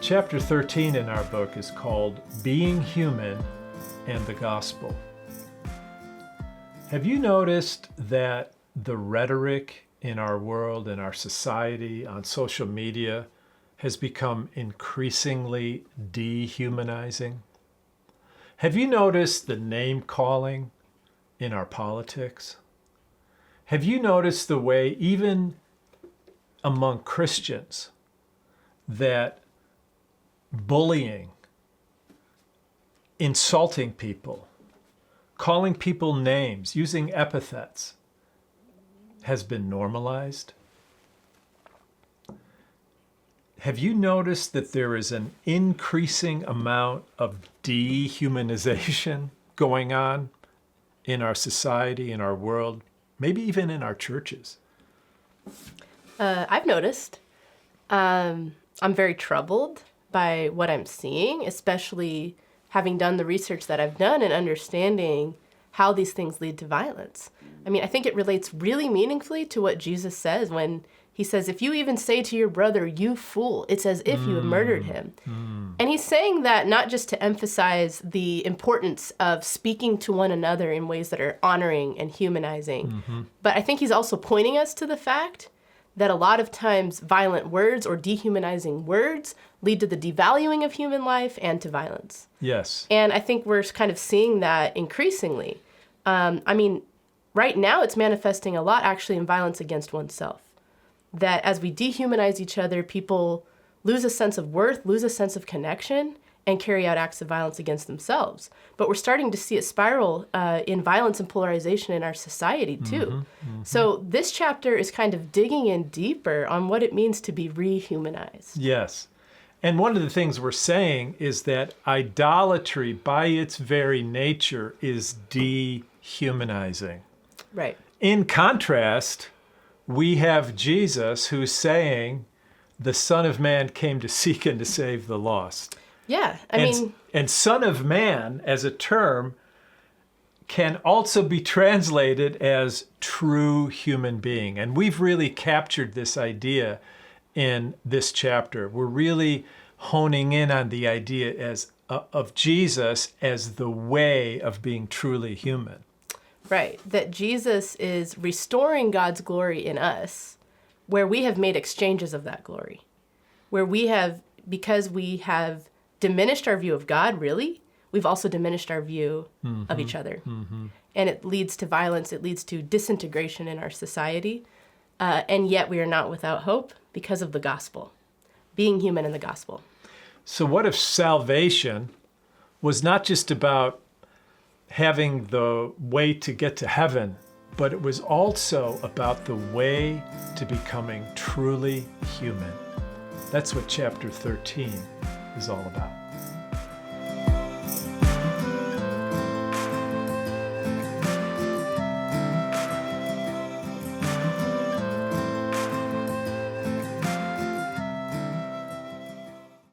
Chapter 13 in our book is called Being Human and the Gospel. Have you noticed that the rhetoric in our world, in our society, on social media, has become increasingly dehumanizing? Have you noticed the name calling in our politics? Have you noticed the way, even among Christians, that bullying, insulting people, calling people names, using epithets has been normalized? Have you noticed that there is an increasing amount of dehumanization going on in our society, in our world, maybe even in our churches? I've noticed. I'm very troubled by what I'm seeing, especially having done the research that I've done and understanding how these things lead to violence. I mean, I think it relates really meaningfully to what Jesus says when he says, if you even say to your brother, you fool, it's as if you have murdered him. And he's saying that not just to emphasize the importance of speaking to one another in ways that are honoring and humanizing, but I think he's also pointing us to the fact that a lot of times violent words or dehumanizing words lead to the devaluing of human life and to violence. Yes. And I think we're kind of seeing that increasingly. I mean, right now it's manifesting a lot actually in violence against oneself. That as we dehumanize each other, people lose a sense of worth, lose a sense of connection, and carry out acts of violence against themselves. But we're starting to see it spiral in violence and polarization in our society, too. So this chapter is kind of digging in deeper on what it means to be rehumanized. Yes. And one of the things we're saying is that idolatry, by its very nature, is dehumanizing. Right. In contrast, we have Jesus who's saying, the Son of Man came to seek and to save the lost. Yeah, And Son of Man, as a term, can also be translated as true human being. And we've really captured this idea in this chapter. We're really honing in on the idea of Jesus as the way of being truly human. Right, that Jesus is restoring God's glory in us, where we have made exchanges of that glory, where we have, because we have diminished our view of God, really, we've also diminished our view of each other. And it leads to violence, it leads to disintegration in our society, and yet we are not without hope because of the gospel, being human in the gospel. So what if salvation was not just about having the way to get to heaven, but it was also about the way to becoming truly human? That's what chapter 13 is all about.